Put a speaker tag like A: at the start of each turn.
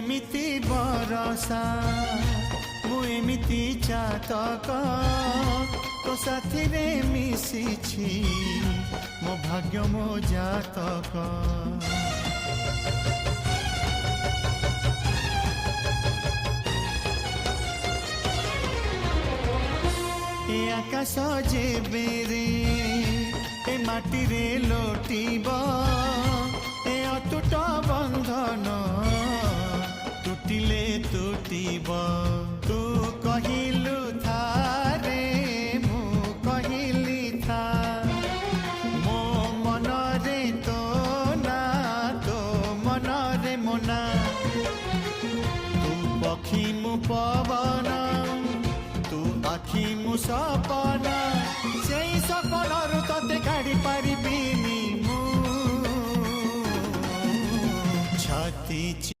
A: एमिति बरसा मु एमिति चातक तो साथी रे मिशिछि मो भाग्य मो जातक ए आकाश जे बेरे ए माटी रे लोटिब ए अटूट बंधन टूटिले टूटिब तू कहिलु थारे मु कहिली था मो मन रे तो ना तो मन रे मोना तू पक्षी मु पवन तू आखि मु सपना से सपनरु तते काढ़ी पारिबिनी मु छाती